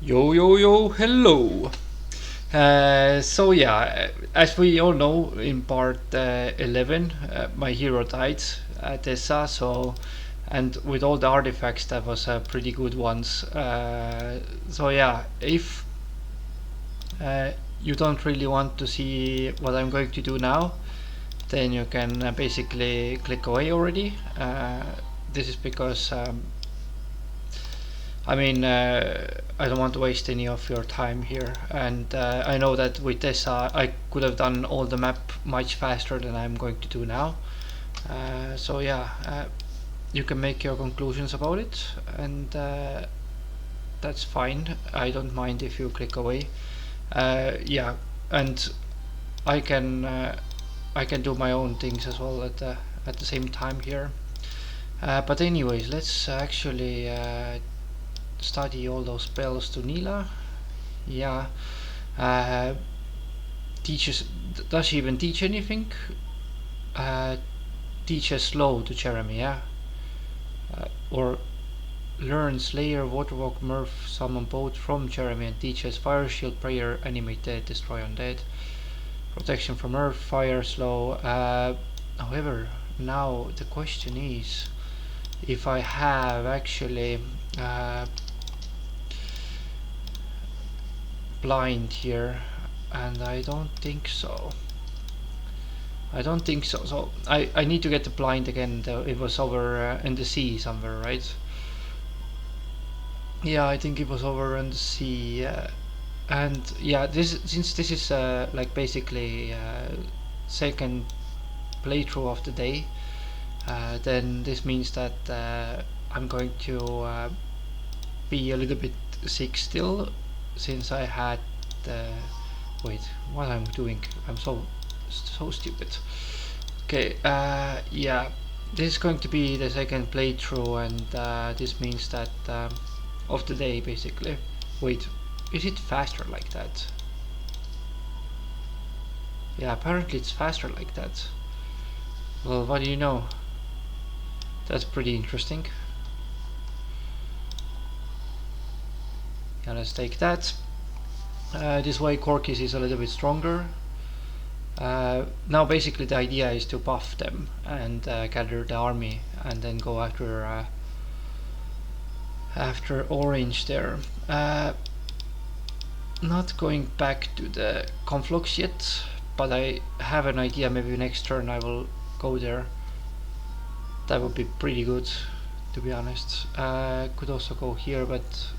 Yo yo yo, hello. So yeah, as we all know, in part 11, my hero died at Tessa. And with all the artifacts, that was pretty good ones. So yeah, if uh, you don't really want to see what I'm going to do now, then you can basically click away already. This is because I don't want to waste any of your time here, and I know that with this I could have done all the map much faster than I'm going to do now. So yeah, you can make your conclusions about it, and that's fine. I don't mind if you click away. Yeah, and I can uh, I can do my own things as well at the same time here. But anyways, let's actually study all those spells to Nila. Yeah. Uh, teaches. Does she even teach anything? Uh, teaches slow to Jeremy. Yeah. Or learn Slayer, Waterwalk, Murph, summon both from Jeremy, and teaches Fire Shield, Prayer, Animate Dead, Destroy Undead, protection from Earth, Fire, Slow. However, now the question is if I have actually blind here, and I don't think so. I don't think so. So I need to get the blind again. It was over in the sea somewhere, right? Yeah, I think it was over in the sea. And yeah, since this is like basically second playthrough of the day, then this means that I'm going to be a little bit sick still, since I had wait, what I'm doing? I'm so stupid. Okay, yeah, this is going to be the second playthrough, and this means that of the day basically. Wait, is it faster like that? Yeah, apparently it's faster like that. Well, what do you know? That's pretty interesting. Yeah, let's take that. This way Corkis is a little bit stronger. Now basically the idea is to buff them and gather the army and then go after Orange there. Not going back to the Conflux yet, but I have an idea. Maybe next turn I will go there. That would be pretty good, to be honest. Could also go here, but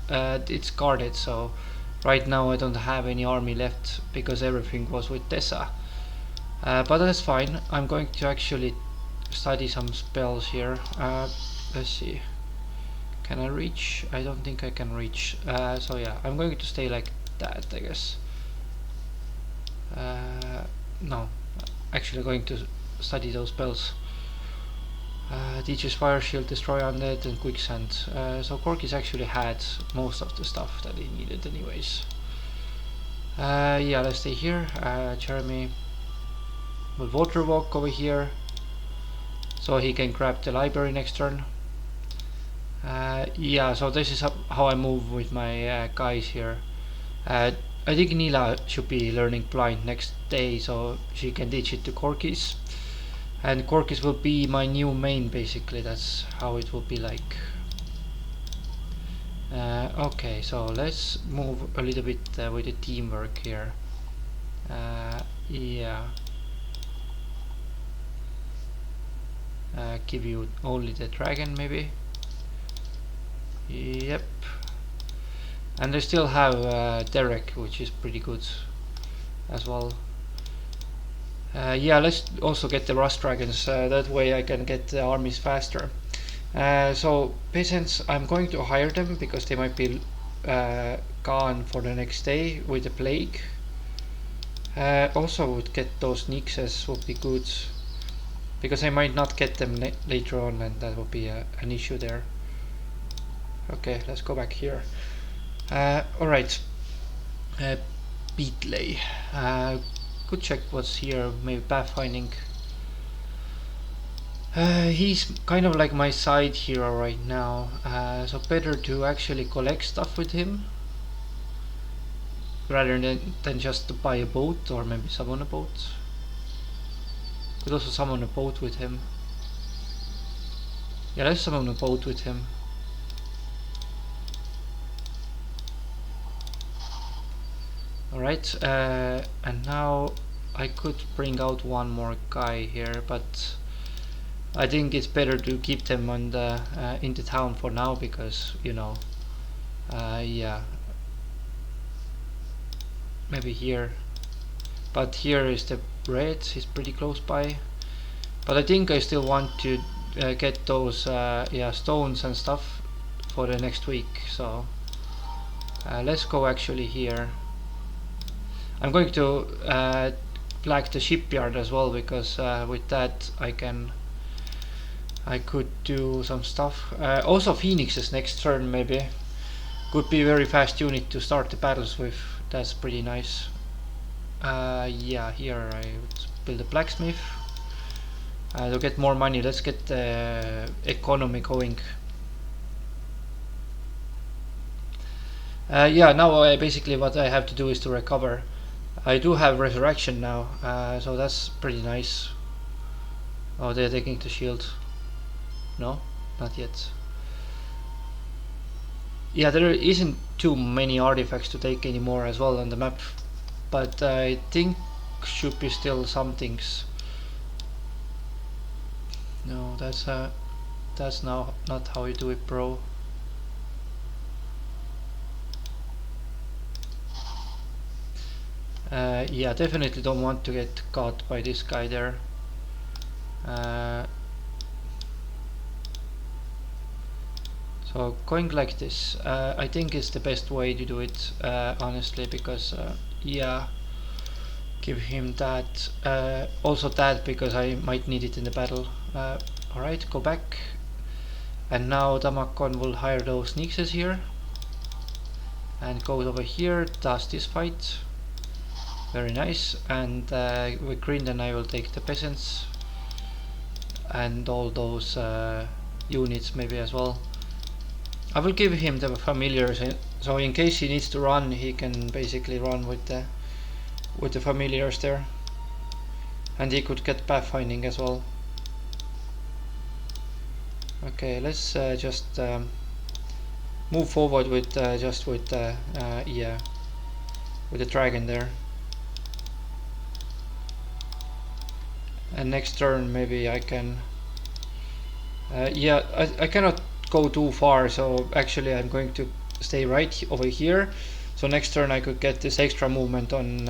it's guarded, so right now I don't have any army left because everything was with Tessa. But that's fine. I'm going to actually study some spells here. Let's see. Can I reach? I don't think I can reach. So yeah, I'm going to stay like that, I guess. No, actually going to study those spells. Teaches Fire Shield, Destroy Undead, and Quicksand. So Corkis actually had most of the stuff that he needed anyways. Yeah, let's stay here. Jeremy will Water Walk over here, so he can grab the library next turn. Yeah, so this is how I move with my guys here. I think Nila should be learning blind next day, so she can teach it to Corkis. And Corkis will be my new main, basically. That's how it will be like. Okay, so let's move a little bit with the teamwork here. Yeah. Give you only the dragon, maybe. Yep. And I still have Derek, which is pretty good as well. Yeah, let's also get the rust dragons. That way I can get the armies faster. So peasants, I'm going to hire them because they might be gone for the next day with the plague. Also would get those Nixes would be good, because I might not get them later on, and that would be an issue there. Okay, let's go back here. Alright. Beatley. Could check what's here, maybe pathfinding. He's kind of like my side hero right now, so better to actually collect stuff with him. rather than just to buy a boat or maybe summon a boat. Could also summon a boat with him. Yeah, let's summon a boat with him. Alright, and now I could bring out one more guy here, but I think it's better to keep them on the in the town for now, because you know, yeah, maybe here. But here is the red. He's pretty close by. But I think I still want to get those yeah, stones and stuff for the next week. So let's go actually here. I'm going to flag the shipyard as well, because with that I could do some stuff. Also Phoenix's next turn maybe could be very fast unit to start the battles with. That's pretty nice. Yeah, here I would build a blacksmith to get more money. Let's get the economy going. Yeah, now basically what I have to do is to recover. I do have resurrection now, so that's pretty nice. Oh, they're taking the shield. No, not yet. Yeah, there isn't too many artifacts to take anymore as well on the map, but I think should be still some things. No, that's now not how you do it, bro. Yeah, definitely don't want to get caught by this guy there. So going like this, I think is the best way to do it, honestly, because yeah, give him that, also that, because I might need it in the battle. Alright, go back, and now Damakon will hire those Nixes here, and goes over here, does this fight, very nice, and with Green then I will take the peasants, and all those units maybe as well. I will give him the familiars, so in case he needs to run, he can basically run with the familiars there, and he could get pathfinding as well. Okay, let's just move forward with yeah, with the dragon there, and next turn maybe I can. Yeah, I cannot go too far, so actually I'm going to stay right over here, so next turn I could get this extra movement on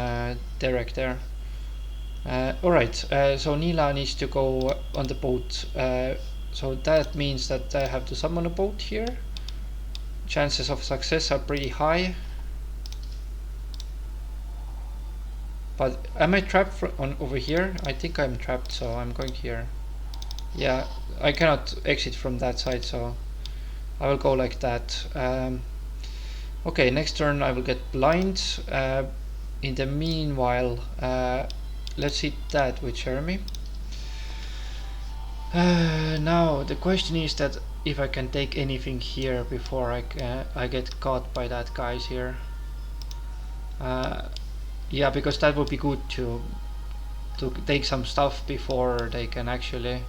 Derek there. Alright, so Nila needs to go on the boat, so that means that I have to summon a boat here. Chances of success are pretty high, but am I trapped over here? I think I'm trapped, so I'm going here. Yeah, I cannot exit from that side, so I will go like that. Okay, next turn I will get blind. In the meanwhile, let's hit that with Jeremy. Now the question is that if I can take anything here before I get caught by that guys here. Yeah, because that would be good to take some stuff before they can actually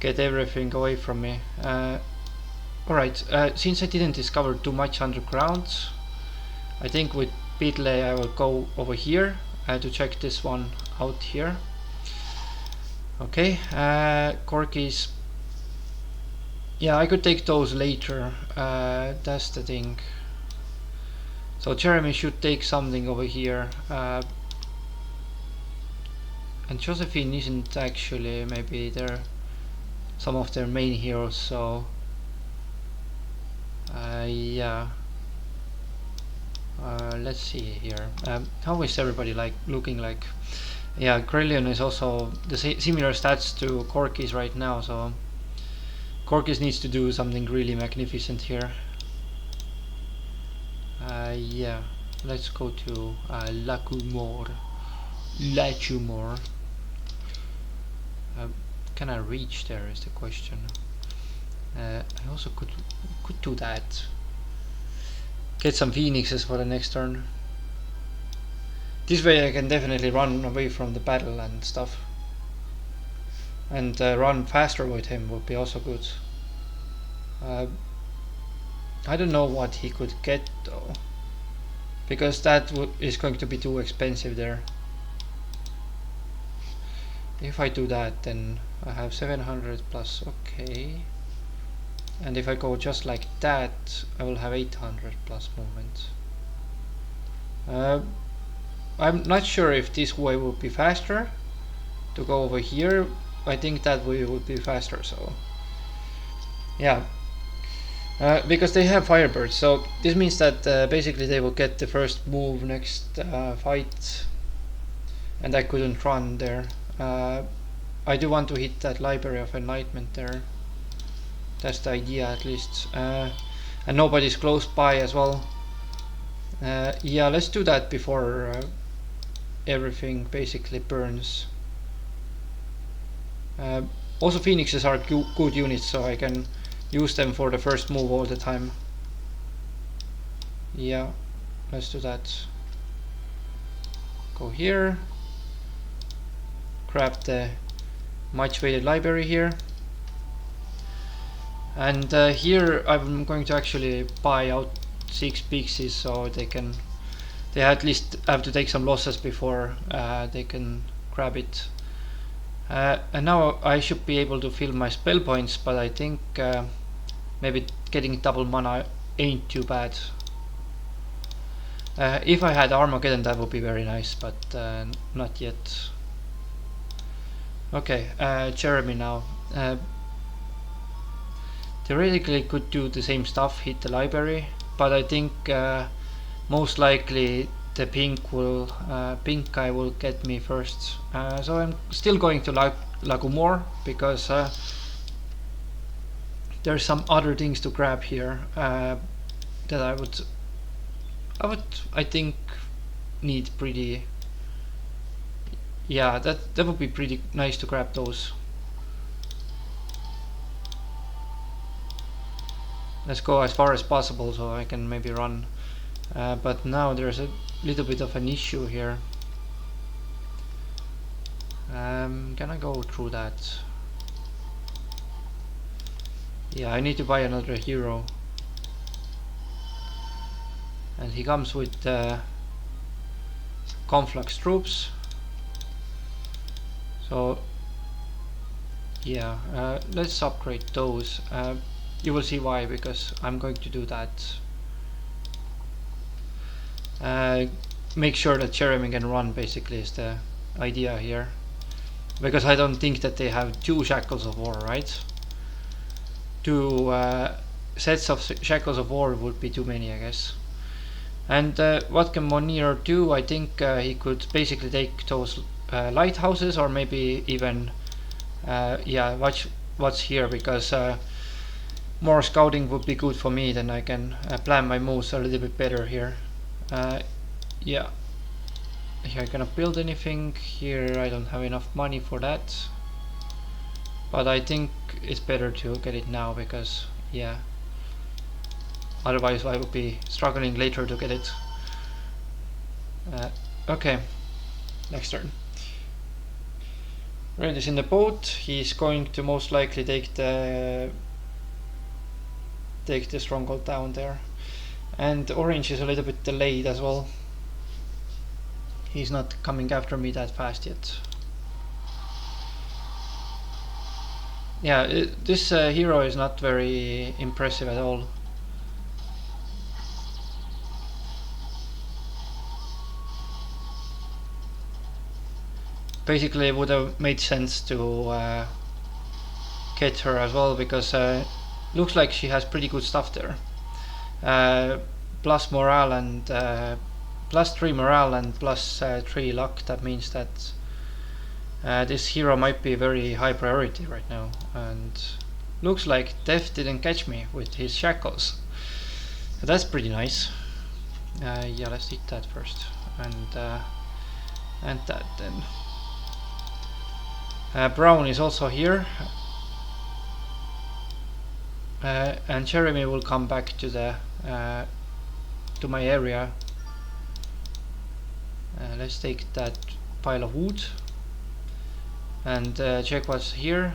get everything away from me. Alright, since I didn't discover too much underground, I think with Beatley I will go over here to check this one out here. Okay, Corkies. Yeah, I could take those later, that's the thing. So Jeremy should take something over here, and Josephine isn't actually maybe some of their main heroes, so yeah. Let's see here. How is everybody looking like? Yeah, Grellion is also the similar stats to Corky's right now, so Corky's needs to do something really magnificent here. Yeah, let's go to Lachumor. Can I reach there is the question. I also could do that. Get some phoenixes for the next turn. This way I can definitely run away from the battle and stuff. And run faster with him would be also good. I don't know what he could get though, because that is going to be too expensive there. If I do that, then I have 700 plus, okay. And if I go just like that, I will have 800 plus movement. I'm not sure if this way would be faster to go over here. I think that way would be faster, so yeah. Because they have Firebirds, so this means that basically they will get the first move next fight, and I couldn't run there. I do want to hit that Library of Enlightenment there. That's the idea, at least. And nobody's close by as well. Yeah, let's do that before everything basically burns. Also, Phoenixes are good units, so I can use them for the first move all the time. Yeah, let's do that. Go here. Grab the much weighted library here. And here I'm going to actually buy out 6 pixies, so they at least have to take some losses before they can grab it. And now I should be able to fill my spell points, but I think maybe getting double mana ain't too bad. If I had Armageddon, that would be very nice, but not yet. Okay, Jeremy now. Theoretically could do the same stuff, hit the library, but I think most likely the pink guy will get me first. So I'm still going to Lagumore, because there's some other things to grab here that I think need pretty. Yeah, that would be pretty nice to grab those. Let's go as far as possible so I can maybe run. But now there's a little bit of an issue here. Can I go through that? Yeah, I need to buy another hero. And he comes with Conflux troops. So yeah, let's upgrade those. You will see why, because I'm going to do that. Make sure that Jeremy can run, basically, is the idea here. Because I don't think that they have 2 Shackles of War, right? 2 sets of Shackles of War would be too many, I guess. And what can Monier do? I think he could basically take those lighthouses, or maybe even yeah, watch what's here, because more scouting would be good for me. Then I can plan my moves a little bit better here. Yeah, here I cannot build anything. Here I don't have enough money for that, but I think it's better to get it now, because yeah, otherwise I would be struggling later to get it. Okay, next turn. Red is in the boat. He's going to most likely take the stronghold down there, and orange is a little bit delayed as well. He's not coming after me that fast yet. Yeah, this hero is not very impressive at all. Basically, it would have made sense to get her as well, because looks like she has pretty good stuff there. Plus morale and plus 3 morale and plus 3 luck. That means that this hero might be very high priority right now, and looks like Death didn't catch me with his shackles. That's pretty nice. Yeah, let's eat that first, and that then. Brown is also here, and Jeremy will come back to the to my area. Let's take that pile of wood and check what's here.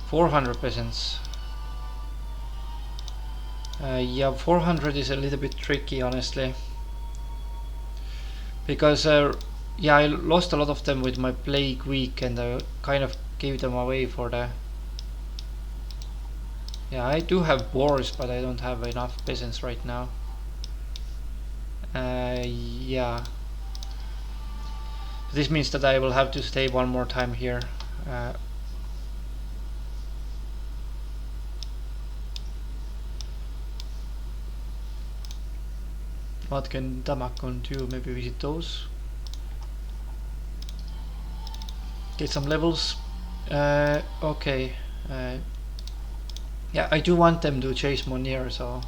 400 peasants. Yeah, 400 is a little bit tricky, honestly, because yeah, I lost a lot of them with my plague week, and I kind of gave them away for the. Yeah, I do have boars, but I don't have enough peasants right now. Yeah. This means that I will have to stay one more time here. What can Damakon do? Maybe visit those. Get some levels. Okay. Yeah, I do want them to chase Monier, so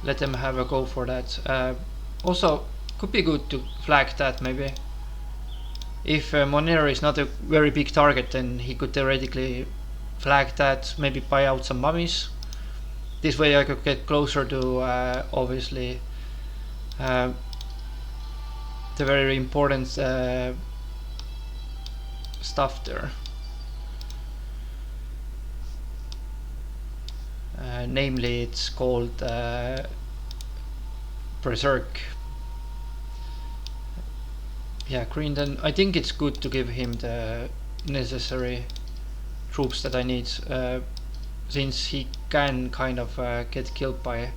let them have a go for that. Also, could be good to flag that maybe. If Monier is not a very big target, then he could theoretically flag that, maybe buy out some mummies. This way I could get closer to obviously the very important stuff there. Namely, it's called Berserk. Yeah, Greenden. I think it's good to give him the necessary troops that I need, since he can kind of get killed by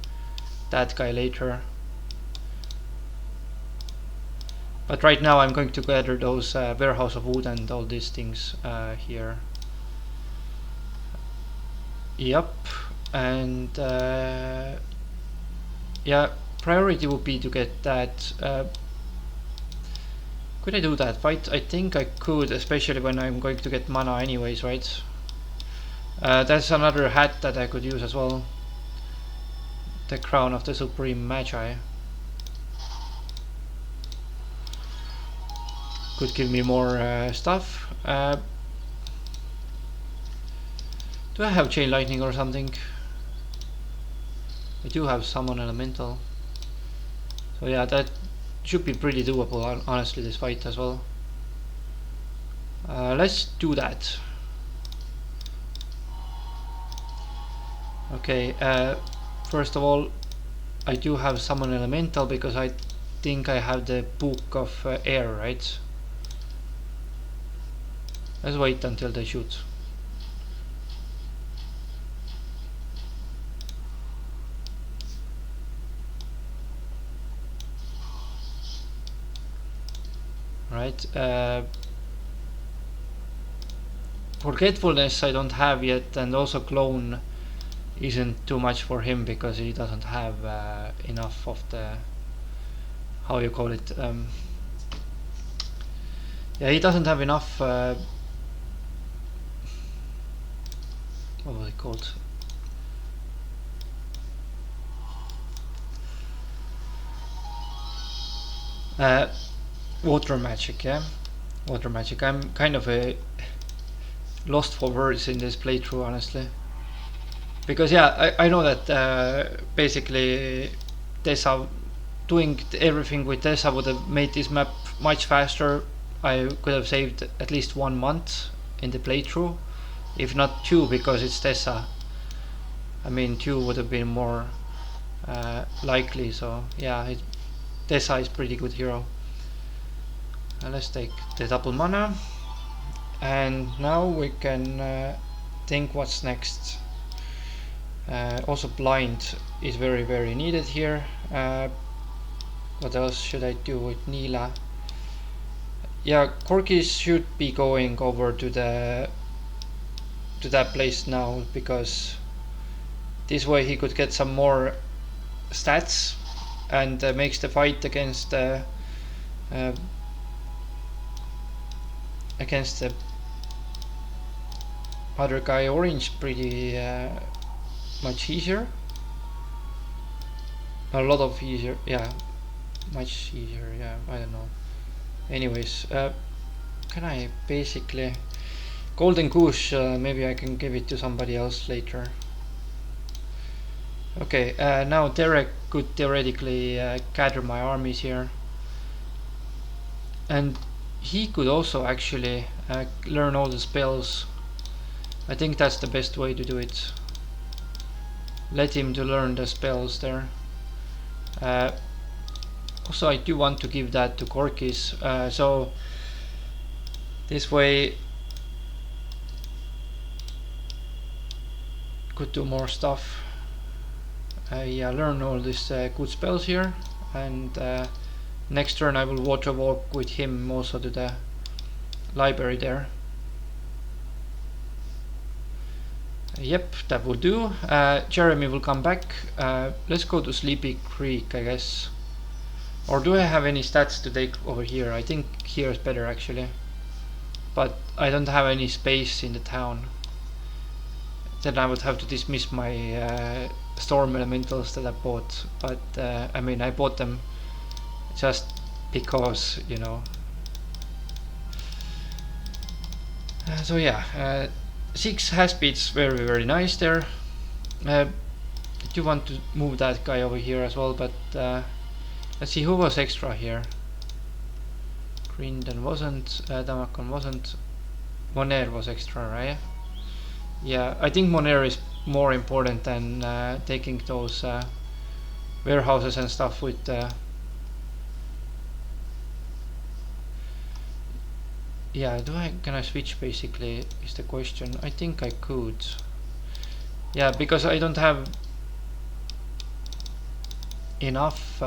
that guy later. But right now I'm going to gather those warehouse of wood and all these things here. Yep, and yeah, priority would be to get that. Could I do that fight? I think I could, especially when I'm going to get mana anyways, right? That's another hat that I could use as well. The Crown of the Supreme Magi. Could give me more stuff. Do I have Chain Lightning or something? I do have Summon Elemental. So yeah, that should be pretty doable, honestly, this fight as well. Let's do that. Okay, first of all, I do have Summon Elemental because I think I have the Book of Air, right? Let's wait until they shoot. Right. Forgetfulness I don't have yet, and also Clone isn't too much for him because he doesn't have enough of the, how you call it, yeah, he doesn't have enough what was it called, water magic. Yeah, water magic. I'm kind of lost for words in this playthrough, honestly, because yeah, I know that basically Tessa, doing everything with Tessa would have made this map much faster. I could have saved at least 1 month in the playthrough, if not 2, because it's Tessa. I mean, 2 would have been more likely. So yeah, Tessa is pretty good hero. Let's take the double mana, and now we can think what's next. Also, blind is very needed here. What else should I do with Neela? Yeah, Corky should be going over to that place now, because this way he could get some more stats and makes the fight against the other guy orange pretty much easier. A lot of easier, yeah, much easier, yeah, I don't know. Anyways, can I basically Golden Goose, maybe I can give it to somebody else later. Okay, now Derek could theoretically gather my armies here. And he could also actually learn all the spells. I think that's the best way to do it. Let him to learn the spells there. Also, I do want to give that to Corkis, so this way could do more stuff. Yeah, learn all these good spells here, and next turn I will water walk with him also to the library there. Yep, that will do. Jeremy will come back. Let's go to Sleepy Creek, I guess. Or do I have any stats to take over here? I think here is better actually. But I don't have any space in the town. Then I would have to dismiss my storm elementals that I bought. But I mean, I bought them just because, you know. So yeah, 6 has-beats, very nice there. I do want to move that guy over here as well, but let's see who was extra here. Grindon wasn't, Damakon wasn't, Moner was extra, right? Yeah, I think Moner is more important than taking those warehouses and stuff with yeah, can I switch basically is the question. I think I could. Yeah, because I don't have enough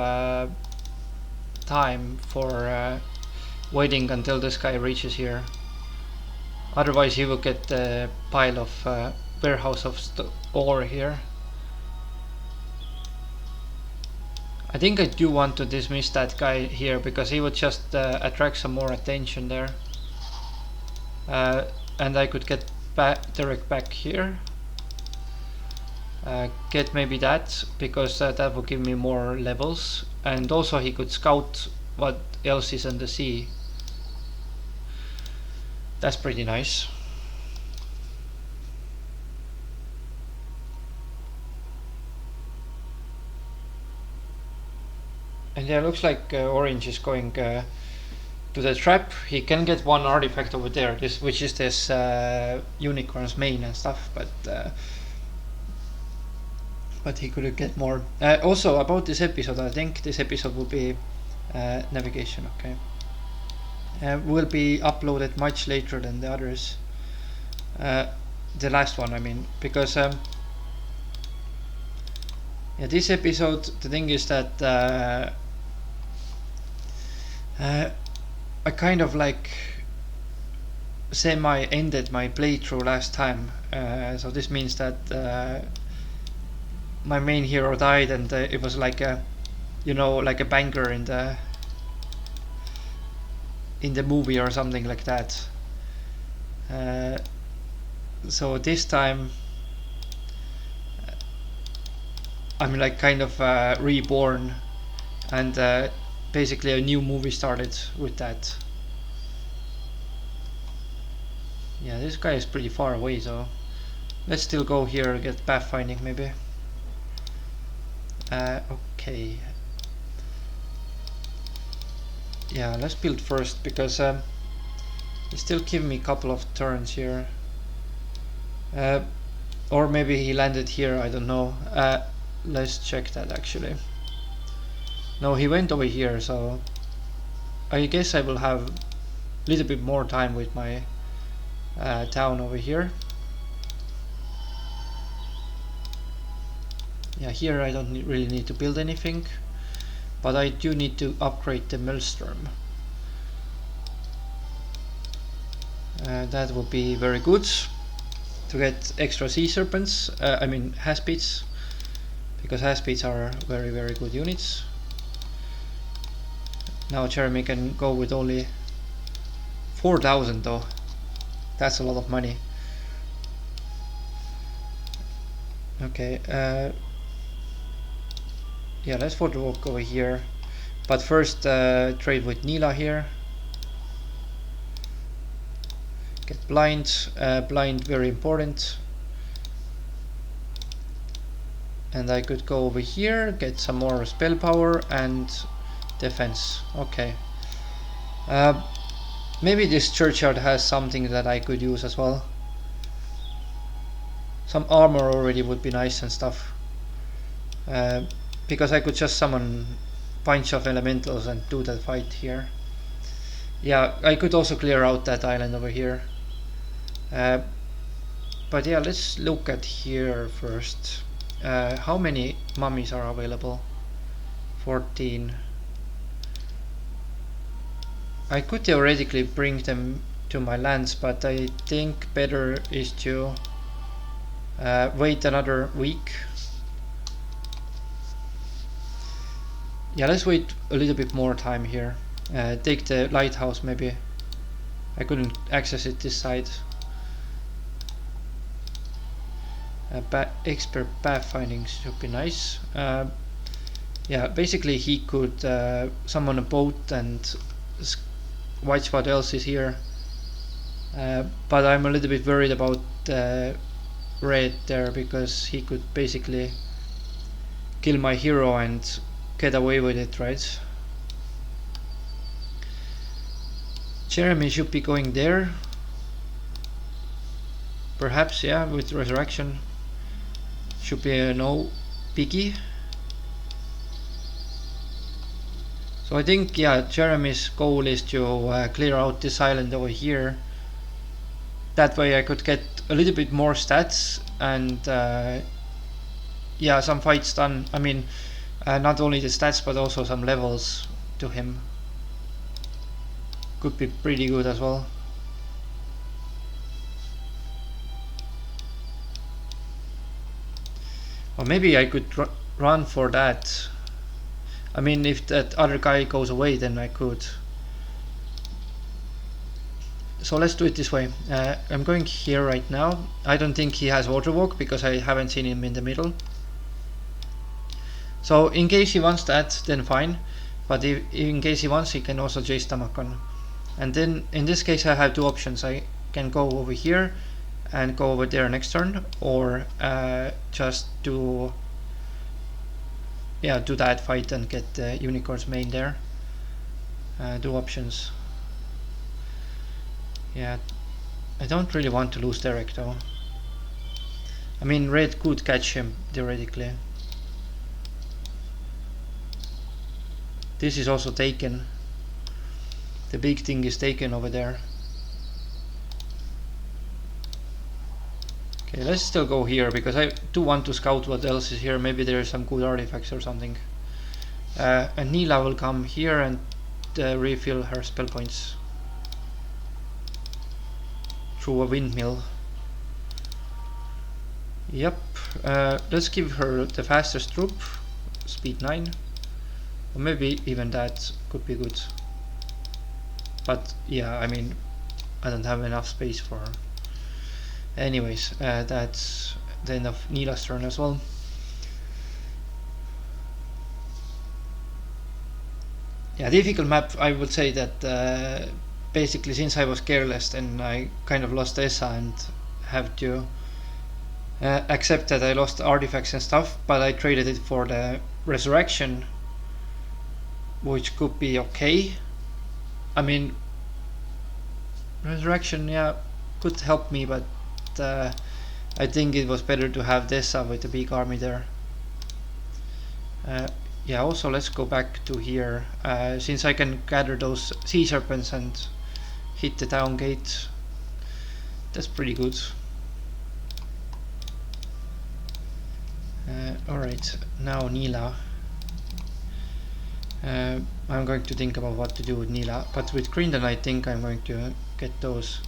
time for waiting until this guy reaches here. Otherwise he will get a pile of warehouse of ore here. I think I do want to dismiss that guy here because he would just attract some more attention there. And I could get direct back here. Get maybe that, because that will give me more levels, and also he could scout what else is on the sea. That's pretty nice. And yeah, looks like Orange is going to the trap. He can get one artifact over there, which is this unicorn's mane and stuff, but he could get more. Also about this episode, I think this episode will be navigation, okay. Will be uploaded much later than the others. The last one, I mean, because yeah, this episode, the thing is that I kind of like semi ended my playthrough last time, so this means that my main hero died, and it was like a, you know, like a banger in the movie or something like that. So this time I'm like kind of reborn, and basically a new movie started with that. Yeah, this guy is pretty far away, so let's still go here and get pathfinding maybe. Okay. Yeah, let's build first, because it still give me a couple of turns here. Or maybe he landed here, I don't know. Let's check that actually. No, he went over here, so I guess I will have a little bit more time with my town over here. Yeah, here I don't really need to build anything, but I do need to upgrade the Maelstrom. That would be very good to get extra sea serpents, I mean has-beats, because has-beats are very good units. Now Jeremy can go with only 4,000 though. That's a lot of money. Okay, yeah, let's photo walk over here, but first trade with Nila here. Get blind, blind very important. And I could go over here, get some more spell power and defense. Okay. Maybe this churchyard has something that I could use as well. Some armor already would be nice and stuff. Because I could just summon bunch of elementals and do that fight here. Yeah, I could also clear out that island over here. But yeah, let's look at here first. How many mummies are available? 14. I could theoretically bring them to my lands, but I think better is to wait another week. Yeah, let's wait a little bit more time here. Take the lighthouse maybe. I couldn't access it this side. Expert pathfinding should be nice. Yeah, basically he could summon a boat and watch what else is here. But I'm a little bit worried about red there, because he could basically kill my hero and get away with it, right? Jeremy should be going there. Perhaps, yeah, with resurrection. Should be a no biggie. So I think, yeah, Jeremy's goal is to clear out this island over here. That way I could get a little bit more stats and yeah, some fights done. I mean, not only the stats but also some levels to him. Could be pretty good as well. Or maybe I could run for that. I mean, if that other guy goes away, then I could. So let's do it this way. I'm going here right now. I don't think he has water walk because I haven't seen him in the middle. So in case he wants that, then fine. But if in case he wants, he can also chase Tamakon. And then in this case I have two options. I can go over here and go over there next turn, or just do that fight and get the unicorn's main there. Do options. Yeah, I don't really want to lose Derek though. I mean, red could catch him theoretically. This is also taken. The big thing is taken over there. Okay, let's still go here because I do want to scout what else is here. Maybe there are some good artifacts or something. And Neela will come here and refill her spell points through a windmill. Yep, let's give her the fastest troop, speed 9. Or maybe even that could be good. But yeah, I mean, I don't have enough space for her. Anyways, that's the end of Neela's turn as well. Yeah, difficult map. I would say that basically since I was careless, then I kind of lost Essa and have to accept that I lost artifacts and stuff, but I traded it for the resurrection, which could be okay. I mean, resurrection, yeah, could help me, but I think it was better to have Dessa with a big army there. Yeah, also let's go back to here, since I can gather those sea serpents and hit the town gate. That's pretty good. Alright, now Neela. I'm going to think about what to do with Neela, but with Grindon I think I'm going to get those.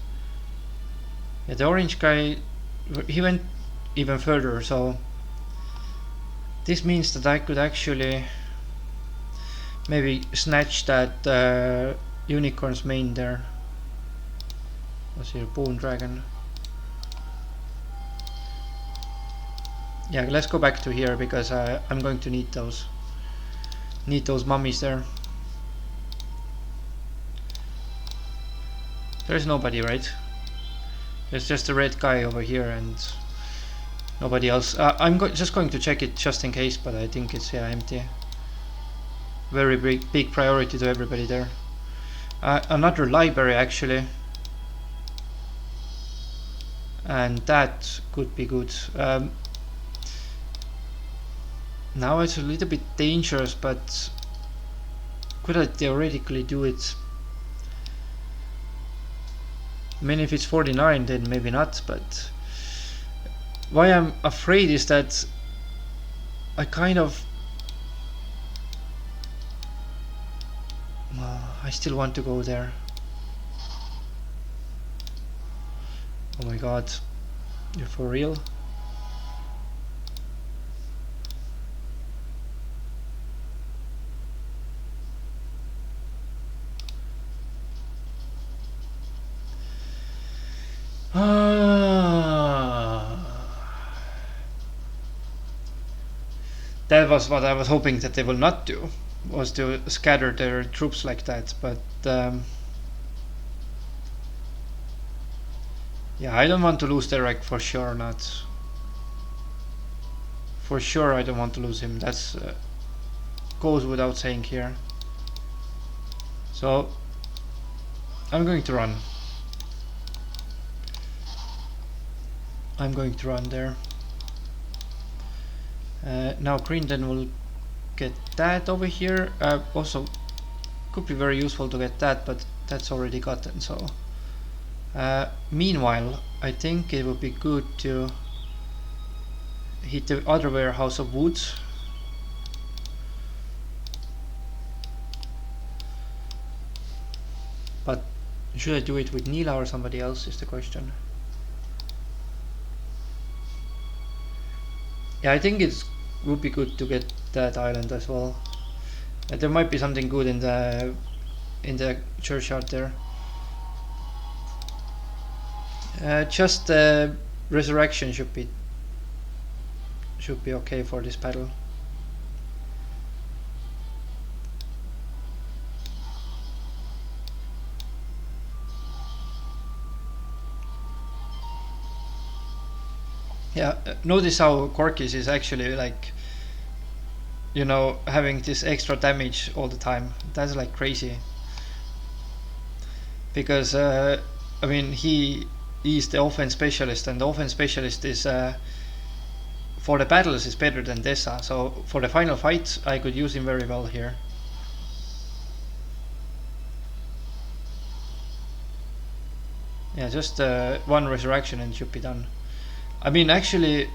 Yeah, the orange guy, he went even further, so this means that I could actually maybe snatch that unicorn's mane there. What's here? Bone dragon. Yeah, let's go back to here because I'm going to need those. Need those mummies there. There's nobody, right? There's just a red guy over here and nobody else. I'm just going to check it just in case, but I think it's empty. Very big priority to everybody there. Another library actually, and that could be good. Now it's a little bit dangerous, but could I theoretically do it? I mean, if it's 49, then maybe not, but why I'm afraid is that I kind of... I still want to go there. Oh my god, you're for real? That was what I was hoping that they will not do, was to scatter their troops like that, but yeah, I don't want to lose Derek, for sure not. For sure I don't want to lose him, that's goes without saying here. So I'm going to run. I'm going to run there. Now green then will get that over here. Also could be very useful to get that, but that's already gotten, so meanwhile I think it would be good to hit the other warehouse of woods. But should I do it with Nila or somebody else is the question. Yeah, I think it would be good to get that island as well. There might be something good in the churchyard there. Just resurrection should be okay for this battle. Yeah, notice how Corkis is actually like, you know, having this extra damage all the time. That's like crazy. Because I mean, he's the offense specialist, and the offense specialist is for the battles is better than Dessa. So for the final fight, I could use him very well here. Yeah, just one resurrection and it should be done. I mean, actually,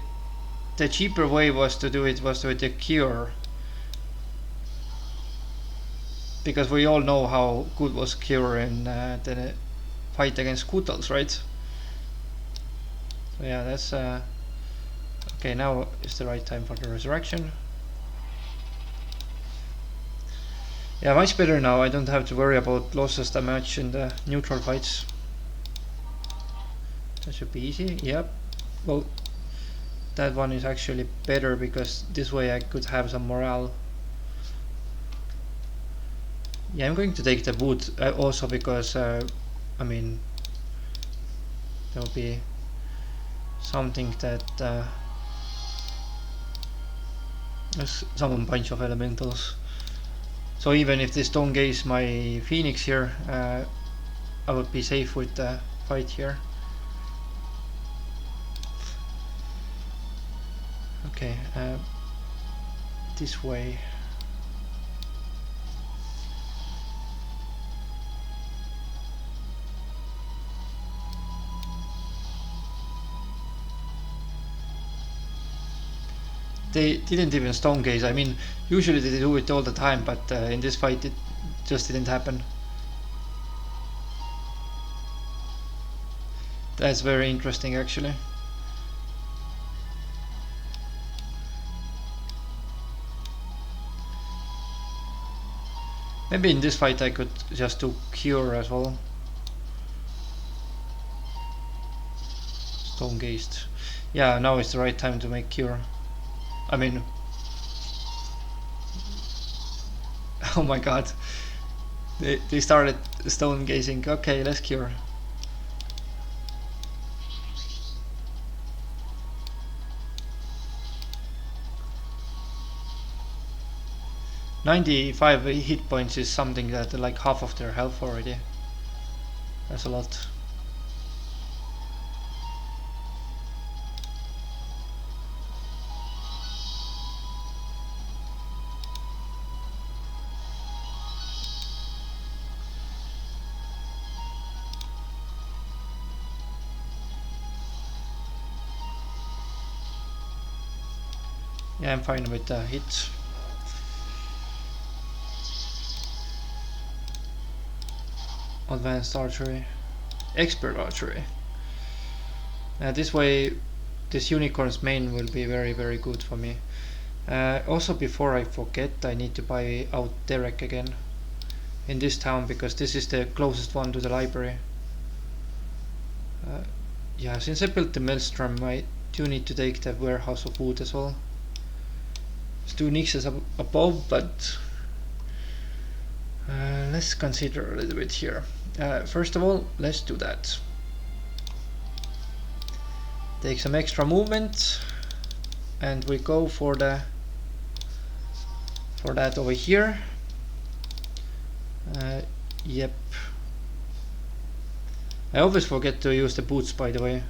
the cheaper way was to do it with the cure, because we all know how good was cure in the fight against Kutals, right? So yeah, that's okay. Now is the right time for the resurrection. Yeah, much better now. I don't have to worry about losses that much in the neutral fights. That should be easy. Yep. Well, that one is actually better because this way I could have some morale. Yeah, I'm going to take the wood also because I mean, there will be something that there's some bunch of elementals. So even if they don't gaze my phoenix here, I would be safe with the fight here. Okay, this way. They didn't even stone gaze. I mean, usually they do it all the time, but in this fight it just didn't happen. That's very interesting actually. Maybe in this fight I could just do cure as well. Stone gazed. Yeah, now is the right time to make cure. I mean, oh my god, they started stone gazing. Okay, let's cure. 95 hit points is something that like half of their health already. That's a lot. Yeah, I'm fine with the hit. Advanced archery. Expert archery. This way, this unicorn's main will be very good for me. Also, before I forget, I need to buy out Derek again in this town, because this is the closest one to the library. Yeah, since I built the Maelstrom, I do need to take the warehouse of wood as well. It's 2 nixes above, but let's consider a little bit here. First of all, let's do that. Take some extra movement, and we go for that over here. Yep. I always forget to use the boots, by the way.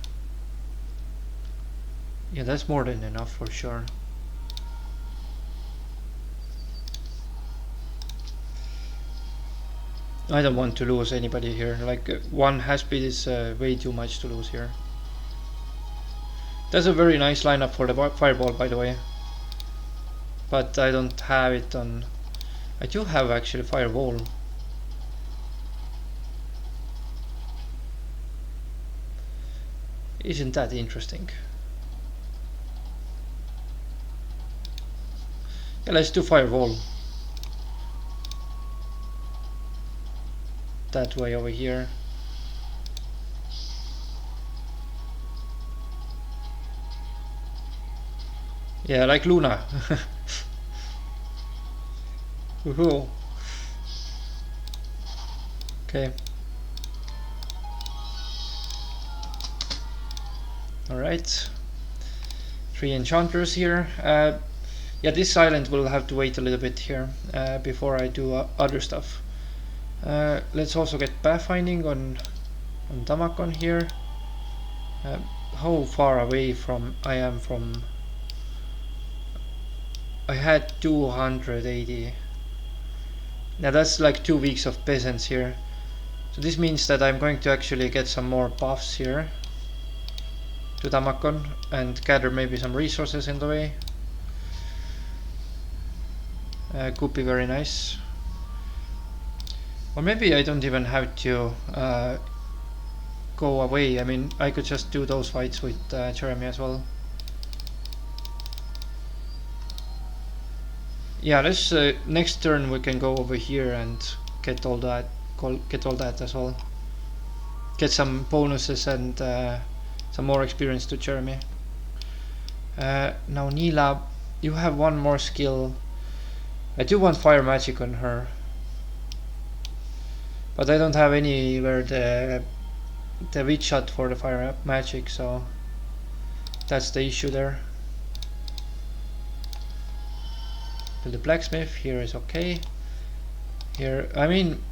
Yeah, that's more than enough for sure. I don't want to lose anybody here. Like, 1 has-speed is way too much to lose here. That's a very nice lineup for the fireball, by the way. But I don't have it on... I do have actually fireball. Isn't that interesting? Yeah, let's do fireball. That way over here. Yeah, like Luna. Woohoo. Okay. Alright. 3 enchanters here. Yeah, this island will have to wait a little bit here before I do other stuff. Let's also get pathfinding on Damakon here. How far away from I am from... I had 280. Now that's like 2 weeks of peasants here. So this means that I'm going to actually get some more buffs here to Damakon and gather maybe some resources in the way. Could be very nice. Or maybe I don't even have to go away. I mean, I could just do those fights with Jeremy as well. Yeah, let's next turn we can go over here and get all that as well. Get some bonuses and some more experience to Jeremy. Now Neela, you have 1 more skill. I do want fire magic on her, but I don't have anywhere the witch shot for the fire magic, so that's the issue there. The blacksmith here is okay. Here, I mean,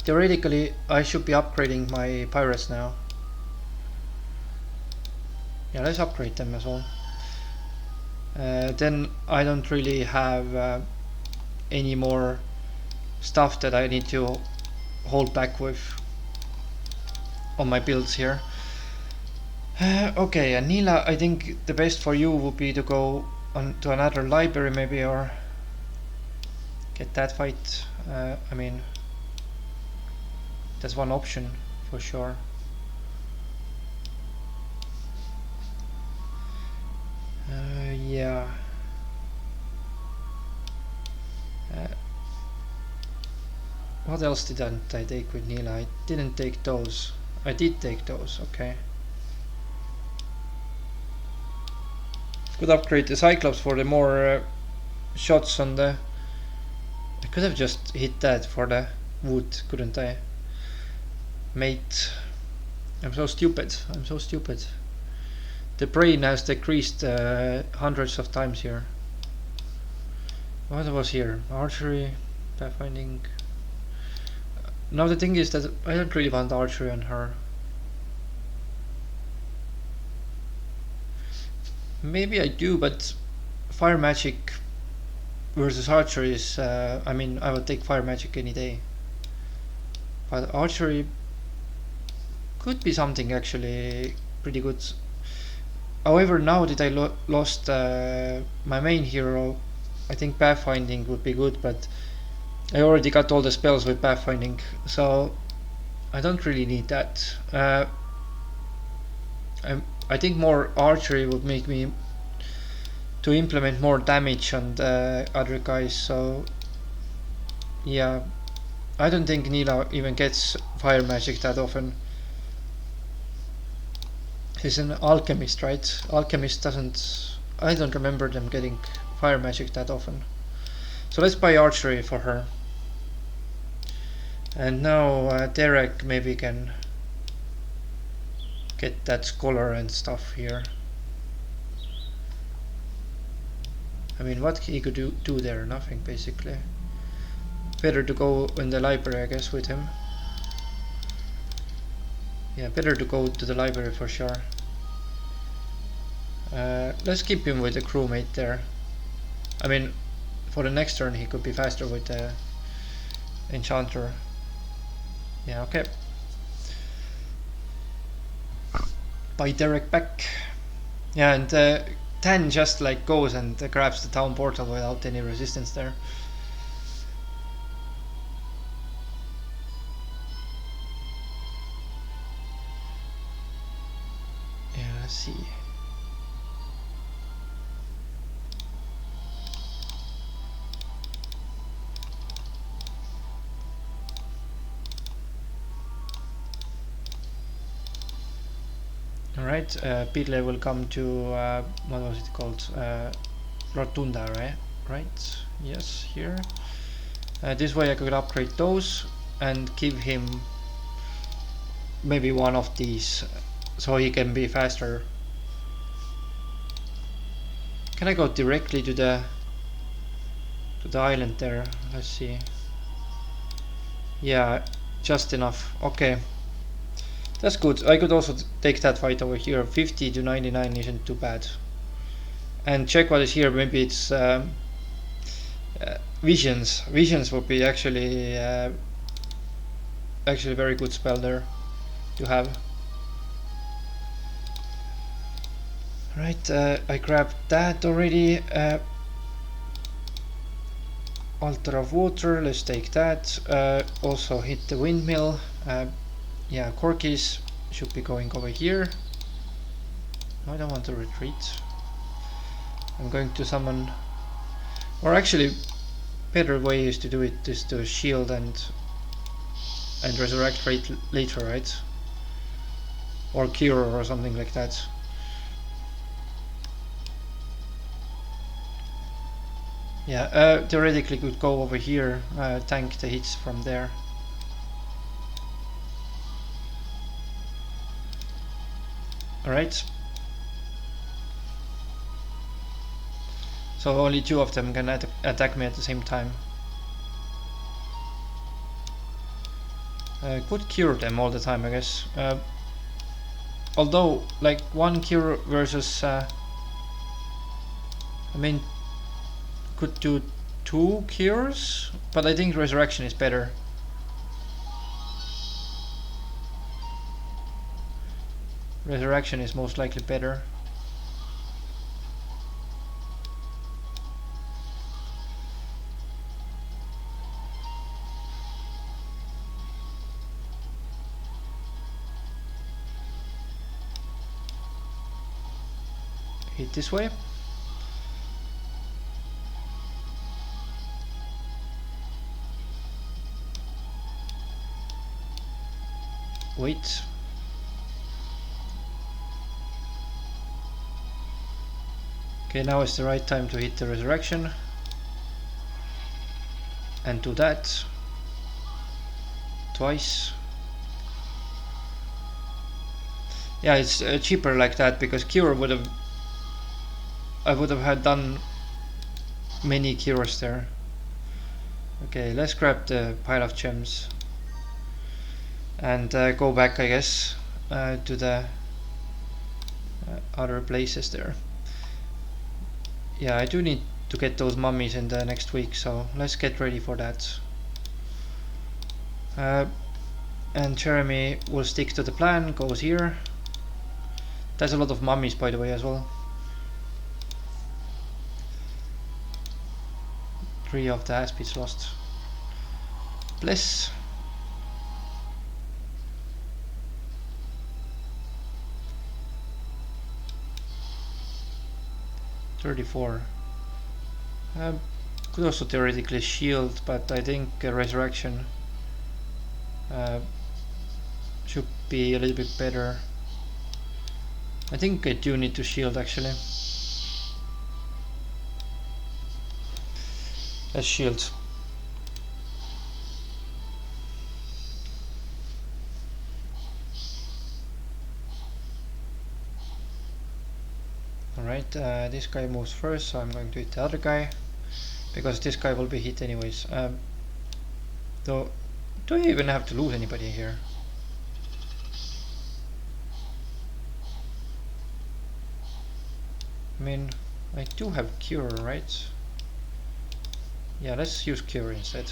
theoretically I should be upgrading my pirates now. Yeah, let's upgrade them as well. Then I don't really have any more stuff that I need to hold back with on my builds here. Okay, and Neela, I think the best for you would be to go on to another library maybe, or get that fight. I mean, that's one option for sure. Yeah. What else didn't I take with Neela? I didn't take those. I did take those, okay. Could upgrade the Cyclops for the more shots on the... I could have just hit that for the wood, couldn't I? Mate. I'm so stupid. I'm so stupid. The brain has decreased hundreds of times here. What was here? Archery, pathfinding. Now the thing is that I don't really want archery on her. Maybe I do, but fire magic versus archery is. I mean, I would take fire magic any day. But archery could be something actually pretty good. However, now that I lost my main hero, I think pathfinding would be good, but I already got all the spells with pathfinding, so I don't really need that. I think more archery would make me to implement more damage on the other guys, so yeah, I don't think Neela even gets fire magic that often. He's an alchemist, right? Alchemist doesn't... I don't remember them getting fire magic that often. So let's buy archery for her. And now Derek maybe can get that scholar and stuff here. I mean, what he could do there? Nothing, basically. Better to go in the library, I guess, with him. Yeah, better to go to the library for sure. Let's keep him with the crewmate there. I mean, for the next turn he could be faster with the enchanter. Yeah, okay. Buy Derek back. Yeah, and 10 just like goes and grabs the town portal without any resistance there. Yeah, let's see. Alright, Pidley will come to, what was it called? Rotunda, right? Right, yes, here. This way I could upgrade those and give him maybe one of these so he can be faster. Can I go directly to the island there? Let's see. Yeah, just enough. Okay. That's good. I could also take that fight over here. 50 to 99 isn't too bad. And check what is here. Maybe it's visions. Visions would be actually very good spell there to have. Right, I grabbed that already. Altar of Water, let's take that. Also hit the windmill. Yeah, Corkies should be going over here. I don't want to retreat. I'm going to summon, or actually better way is to do it is to shield and resurrect later, right? Or cure or something like that. Yeah, theoretically could go over here, tank the hits from there. Alright. So only two of them can attack me at the same time. Could cure them all the time, I guess. Although, like, one cure versus... I mean, could do 2 cures, but I think resurrection is better. Resurrection is most likely better. Hit this way. Wait. Okay, now is the right time to hit the resurrection. And do that. Twice. Yeah, it's cheaper like that because cure would have... I would have had done many cures there. Okay, let's grab the pile of gems and go back, I guess, to the other places there. Yeah, I do need to get those mummies in the next week, so let's get ready for that. And Jeremy will stick to the plan, goes here. There's a lot of mummies, by the way, as well. 3 of the aspids lost. Bless. $34. Could also theoretically shield, but I think resurrection should be a little bit better. I think I do need to shield actually. Let's shield. Alright, this guy moves first, so I'm going to hit the other guy, because this guy will be hit anyways. Though, do I even have to lose anybody here? I mean, I do have cure, right? Yeah, let's use cure instead.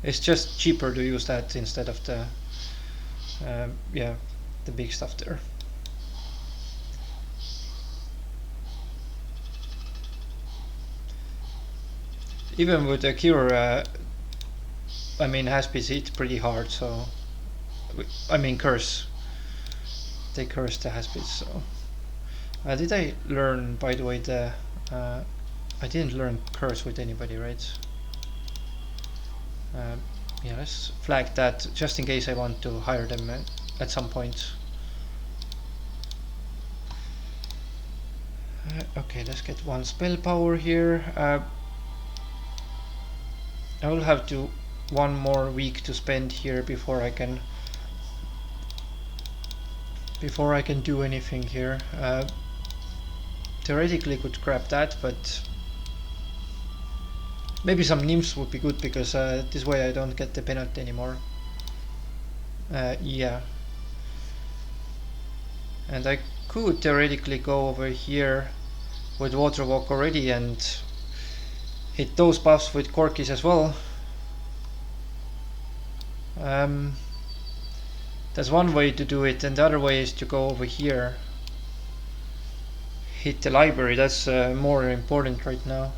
It's just cheaper to use that instead of the yeah, the big stuff there. Even with the cure, I mean, has been hit pretty hard, so I mean, curse. They cursed the Haspids, so. Did I learn, by the way, the I didn't learn curse with anybody, right? Yeah, let's flag that just in case I want to hire them at some point. Okay, let's get 1 spell power here. I will have to 1 more week to spend here before I can do anything here. Theoretically could grab that, but maybe some nymphs would be good, because this way I don't get the penalty anymore. Yeah. And I could theoretically go over here with Water Walk already and hit those buffs with Corkis as well. That's one way to do it, and the other way is to go over here, hit the library. That's more important right now.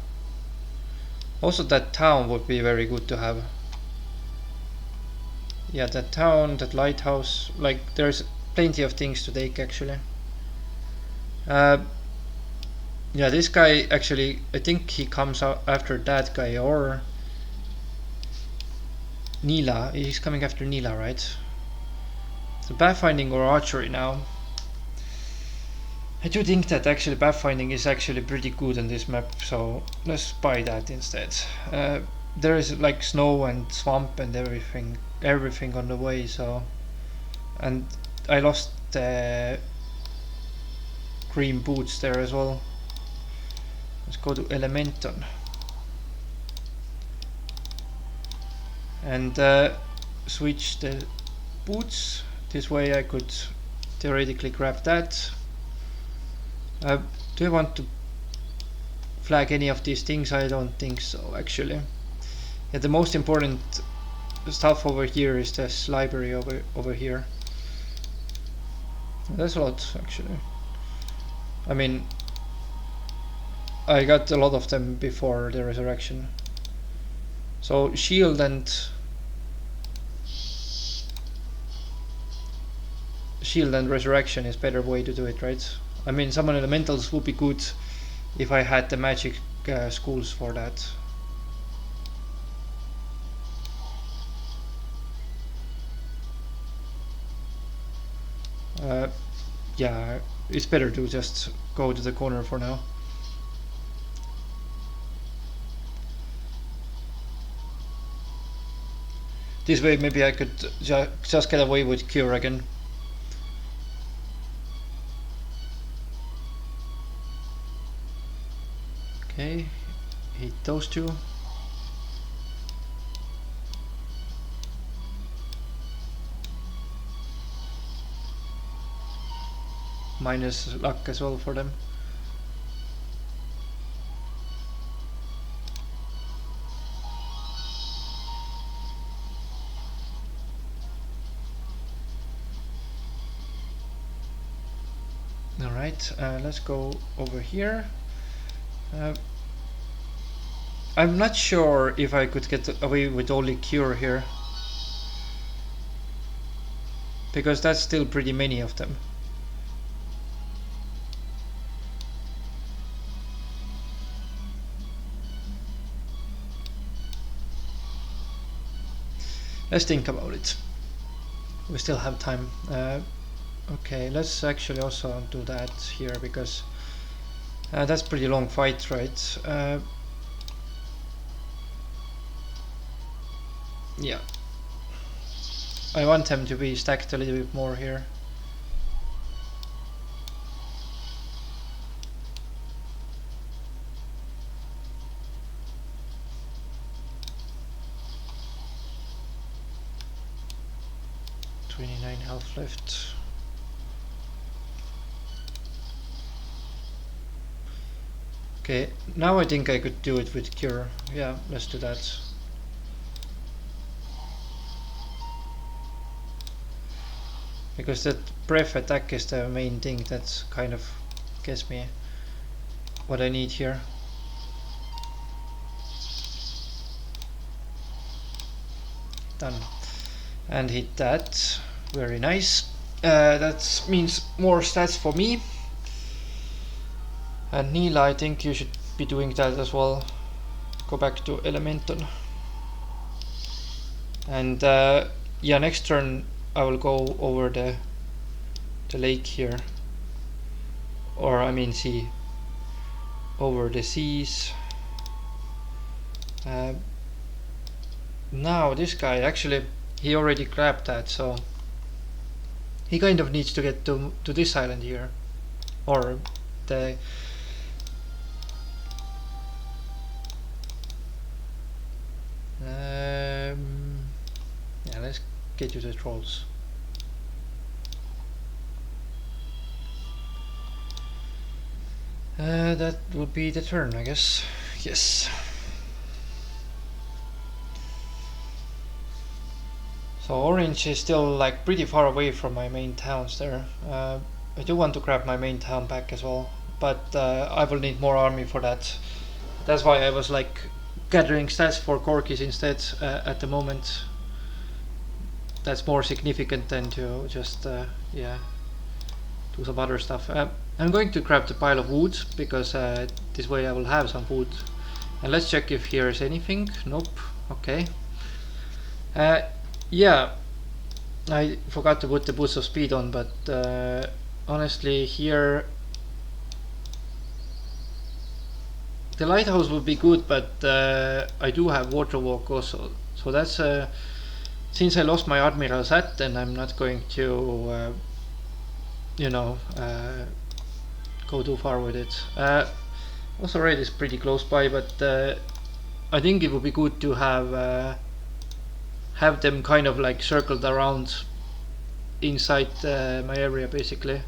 Also, that town would be very good to have. Yeah, that town, that lighthouse, like there's plenty of things to take actually. Yeah, this guy actually, I think he comes out after that guy, or Neela. He's coming after Neela, right? So pathfinding or archery now. I do think that actually pathfinding is actually pretty good on this map, so let's buy that instead. There is like snow and swamp and everything on the way, so. And I lost the green boots there as well. Let's go to Elementon and switch the boots. This way I could theoretically grab that. Do I want to flag any of these things? I don't think so actually. Yeah, the most important stuff over here is this library over here. That's a lot actually. I mean, I got a lot of them before the resurrection. So shield and resurrection is better way to do it, right? I mean, summon elementals would be good if I had the magic schools for that. Yeah, it's better to just go to the corner for now. This way maybe I could just get away with cure again. Okay, he those two. Minus luck as well for them. Alright, let's go over here. I'm not sure if I could get away with only cure here, because that's still pretty many of them. Let's think about it. We still have time. Okay, let's actually also do that here, because that's pretty long fight, right? Yeah. I want them to be stacked a little bit more here. Health left. Okay, now I think I could do it with cure. Yeah, let's do that. Because that breath attack is the main thing that kind of gets me what I need here. Done. And hit that. Very nice. That means more stats for me. And Neela, I think you should be doing that as well. Go back to Elemental. And yeah, next turn I will go over the lake here. Or I mean sea. Over the seas. Now this guy, actually, he already grabbed that, so he kind of needs to get to this island here, or the yeah, let's get you the trolls. That would be the turn, I guess. Yes. So orange is still like pretty far away from my main towns there. I do want to grab my main town back as well, but I will need more army for that. That's why I was like gathering stats for Corkis instead at the moment. That's more significant than to just yeah, do some other stuff. I'm going to grab the pile of wood, because this way I will have some wood. And let's check if here is anything. Nope. Okay. Yeah, I forgot to put the boost of speed on, but honestly here the lighthouse would be good, but I do have water walk also, so that's since I lost my admiral's hat, then I'm not going to you know, go too far with it. Also raid is pretty close by, but I think it would be good to have them kind of like circled around inside my area, basically,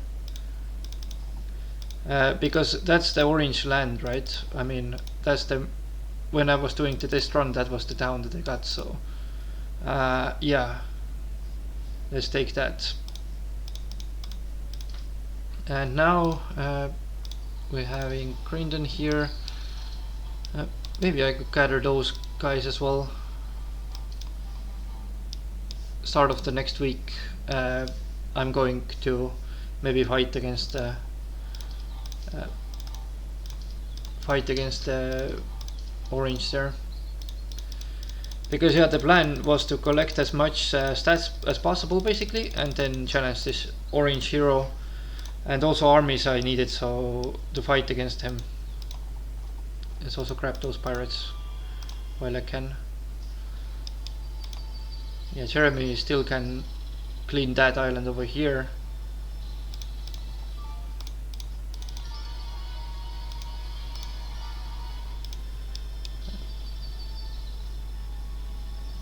because that's the orange land, right? I mean, that's the, when I was doing the test run, that was the town that I got, so yeah, let's take that. And now we're having Grindon here. Maybe I could gather those guys as well. Start of the next week, I'm going to maybe fight against the orange there, because yeah, the plan was to collect as much stats as possible, basically, and then challenge this orange hero, and also armies I needed so to fight against him. Let's also grab those pirates while I can. Yeah, Jeremy still can clean that island over here.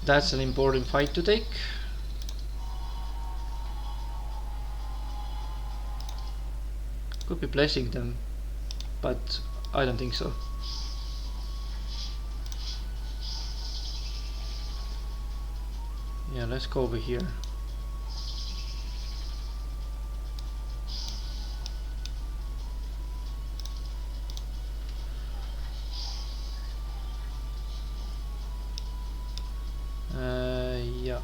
That's an important fight to take. Could be blessing them, but I don't think so. Yeah, let's go over here. Yeah.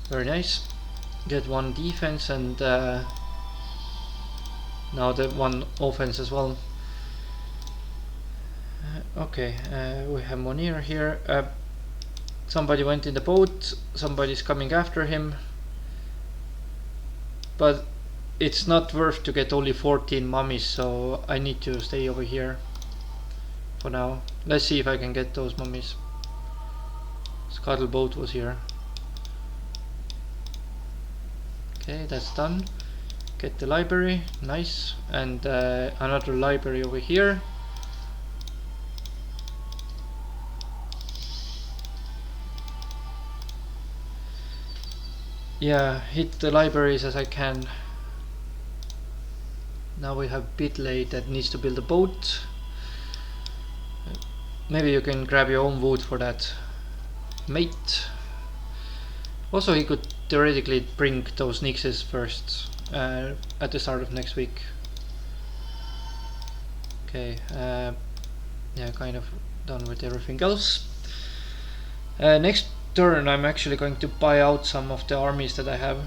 Very nice. Get one defense and now the one offense as well. Okay, we have Monir here. Somebody went in the boat, somebody's coming after him. But it's not worth to get only 14 mummies, so I need to stay over here for now. Let's see if I can get those mummies. Scuttle boat was here. Okay, that's done. Get the library, nice. And another library over here. Yeah, hit the libraries as I can. Now we have Bitley that needs to build a boat. Maybe you can grab your own wood for that, mate. Also, he could theoretically bring those Nixes first at the start of next week. Okay, yeah, kind of done with everything else. Next turn I'm actually going to buy out some of the armies that I have,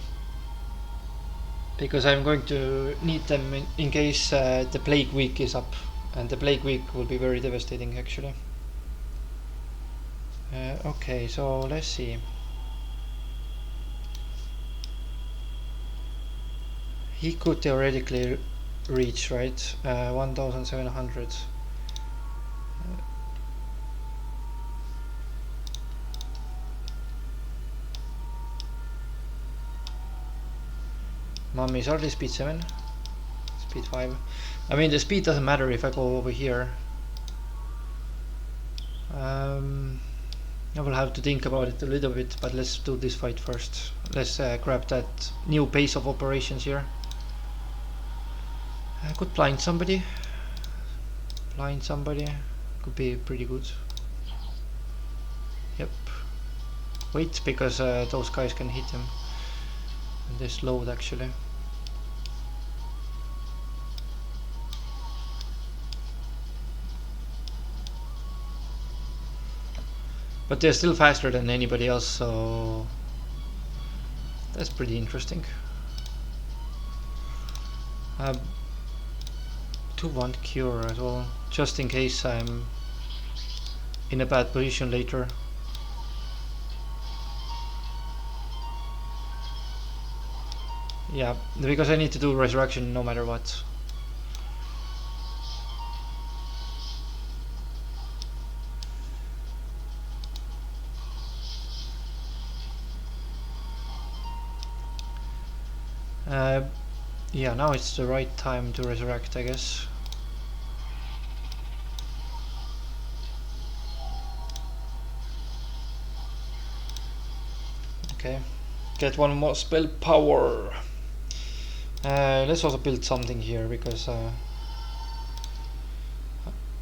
because I'm going to need them in case the plague week is up, and the plague week will be very devastating actually. Okay, so let's see. He could theoretically reach, right? 1700. Mummies are they speed 7? Speed 5. I mean, the speed doesn't matter if I go over here. I will have to think about it a little bit, but let's do this fight first. Let's grab that new base of operations here. I could blind somebody. Blind somebody. Could be pretty good. Yep. Wait, because those guys can hit him. And they're slowed actually. But they're still faster than anybody else, so that's pretty interesting. 2-1 cure as well, just in case I'm in a bad position later. Yeah, because I need to do resurrection no matter what. Yeah, now it's the right time to resurrect, I guess. Okay, get one more spell power. Let's also build something here, because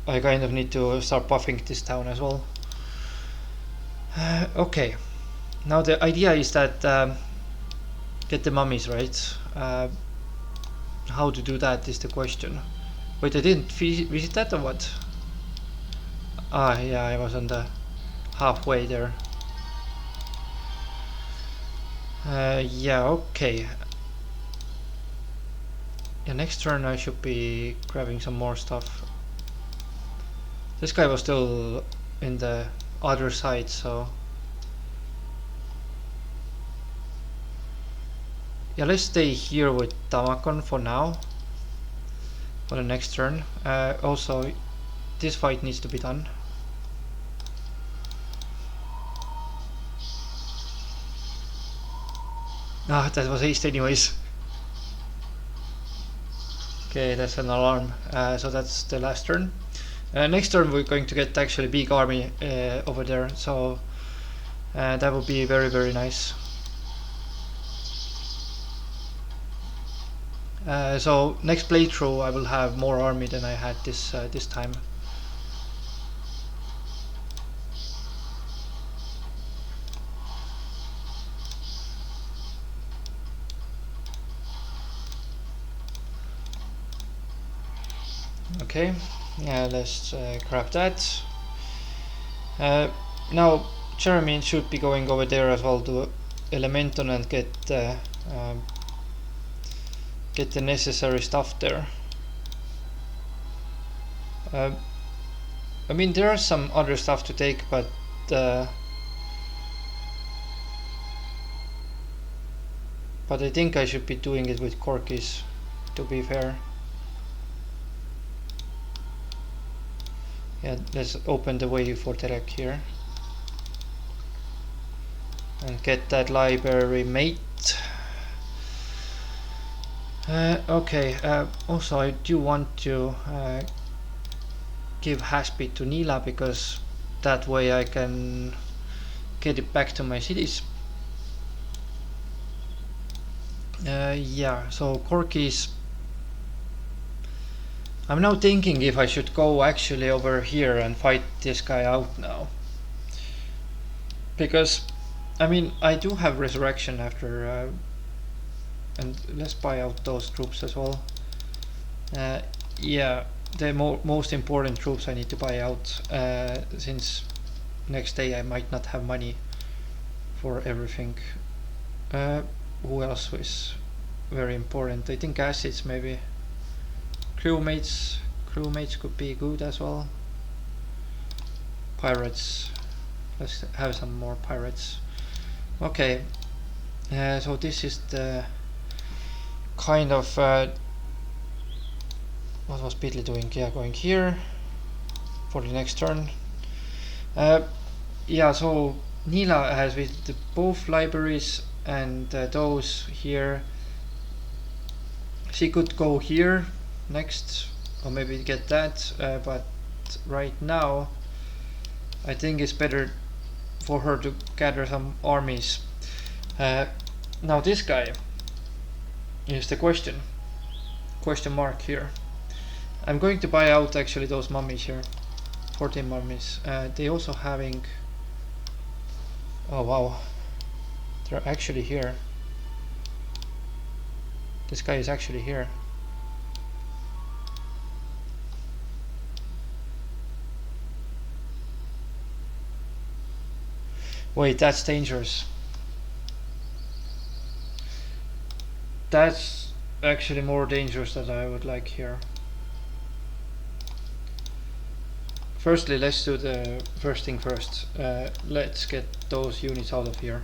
I kind of need to start buffing this town as well. Okay, now the idea is that get the mummies, right? How to do that is the question. Wait, I didn't visit that or what? Ah, yeah, I was on the halfway there. Yeah, okay. Yeah, next turn I should be grabbing some more stuff. This guy was still in the other side, so yeah, let's stay here with Tamakon for now, for the next turn. Also, this fight needs to be done. Ah, that was haste anyways. Okay, that's an alarm. So that's the last turn. Next turn we're going to get actually big army over there, so that would be very, very nice. So next playthrough I will have more army than I had this time. Okay, yeah, let's grab that. Now Jeremy should be going over there as well to Elementon and get the necessary stuff there. I mean, there are some other stuff to take, but I think I should be doing it with Corkis, to be fair. Yeah, let's open the way for Terek here and get that library mate. Okay, also I do want to give Haspit to Nila, because that way I can get it back to my cities. Yeah, so Corky's. I'm now thinking if I should go actually over here and fight this guy out now. Because, I mean, I do have resurrection after, and let's buy out those troops as well. Yeah, the most important troops I need to buy out, since next day I might not have money for everything. Who else is very important? I think acids maybe. Crewmates could be good as well. Pirates, let's have some more pirates. Okay, so this is the kind of what was Beatley doing? Yeah, going here for the next turn. Yeah, so Nila has with the both libraries and those here. She could go here next, or maybe get that, but right now I think it's better for her to gather some armies. Now this guy is the question mark here. I'm going to buy out actually those mummies here, 14 mummies. They also having, oh wow, they're actually here. This guy is actually here. Wait, that's dangerous. That's actually more dangerous than I would like here. Firstly, let's do the first thing first. Let's get those units out of here.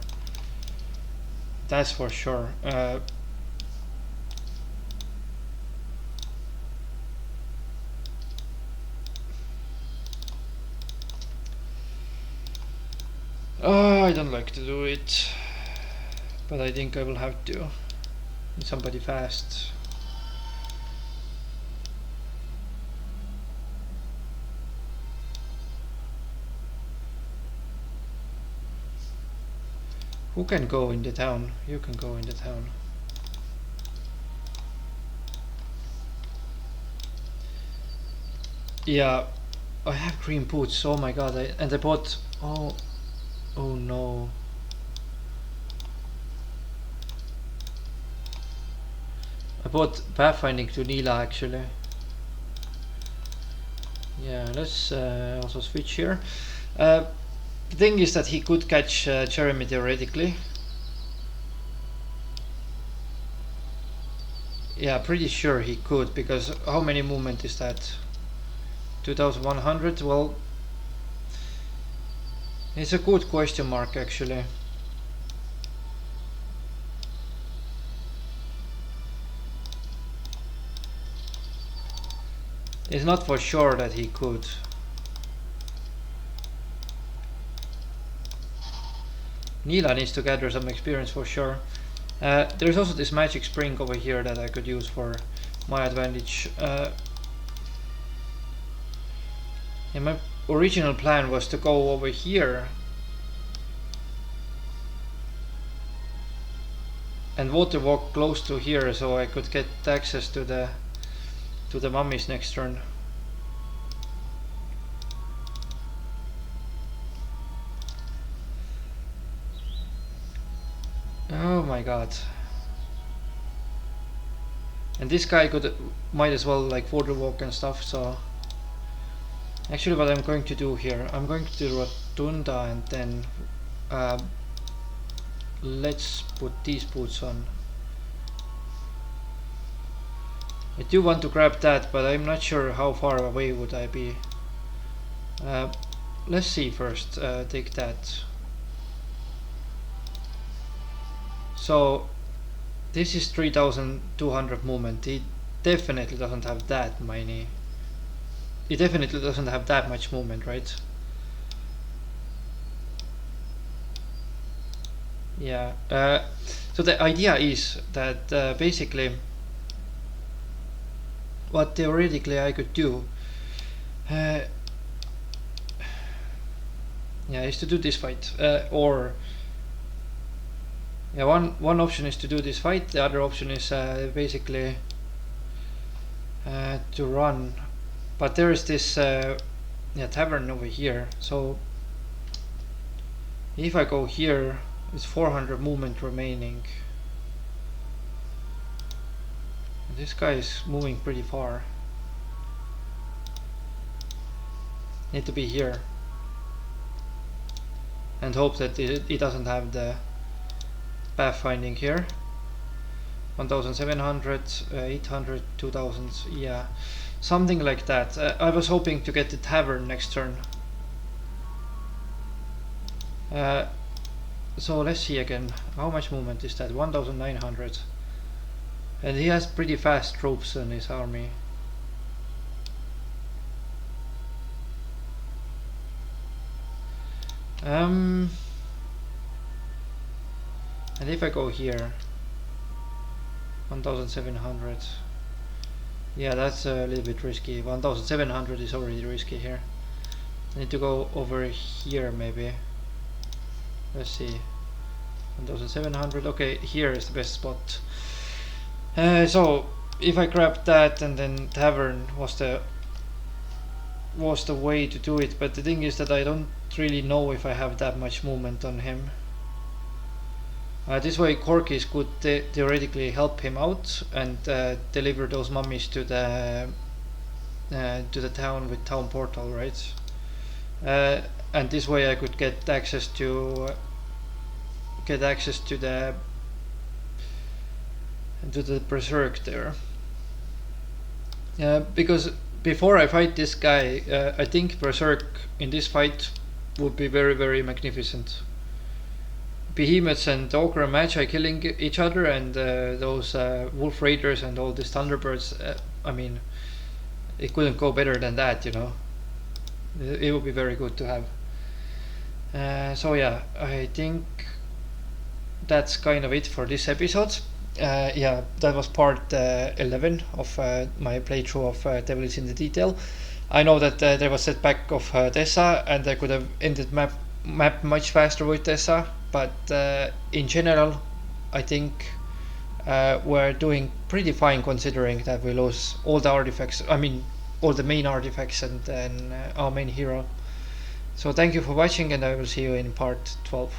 That's for sure. I don't like to do it, but I think I will have to. Need somebody fast. Who can go in the town? You can go in the town. Yeah, I have green boots. Oh my god! And I bought. Oh no. I bought pathfinding to Nila actually. Yeah, let's also switch here. The thing is that he could catch Jeremy theoretically. Yeah, pretty sure he could, because how many movement is that? 2100? Well, it's a good question mark actually. It's not for sure that he could. Nila needs to gather some experience for sure. There's also this magic spring over here that I could use for my advantage. And my original plan was to go over here and water walk close to here so I could get access to the mummies next turn. Oh my god. And this guy might as well like water walk and stuff, so actually what I'm going to do here, I'm going to do Rotunda and then let's put these boots on. I do want to grab that, but I'm not sure how far away would I be. Let's see first, take that. So this is 3200 movement. It definitely doesn't have that many. It definitely doesn't have that much movement, right? Yeah. So the idea is that basically what theoretically I could do yeah, is to do this fight, or yeah, one option is to do this fight, the other option is basically to run, but there is this yeah, tavern over here, so if I go here, it's 400 movement remaining. This guy is moving pretty far. Need to be here and hope that it doesn't have the pathfinding here. 1700, 800, 2000, yeah, something like that. I was hoping to get the tavern next turn. So let's see again, how much movement is that? 1900. And he has pretty fast troops in his army. And if I go here, 1700. Yeah, that's a little bit risky. 1700 is already risky here. I need to go over here maybe. Let's see. 1700. Okay, here is the best spot. So if I grab that and then tavern was the way to do it, but the thing is that I don't really know if I have that much movement on him. This way Corkis could theoretically help him out and deliver those mummies to the town with town portal, right? And this way I could get access to the berserk there. Because before I fight this guy, I think berserk in this fight would be very, very magnificent. Behemoths and Ogre and Magi killing each other, and those Wolf Raiders and all these Thunderbirds, I mean, it couldn't go better than that, you know. It would be very good to have. So yeah, I think that's kind of it for this episode. Yeah, that was part 11 of my playthrough of Devil is in the Detail. I know that there was setback of Tessa, and I could have ended map much faster with Tessa, but in general I think we're doing pretty fine considering that we lose all the artifacts, I mean all the main artifacts, and then our main hero. So thank you for watching, and I will see you in part 12.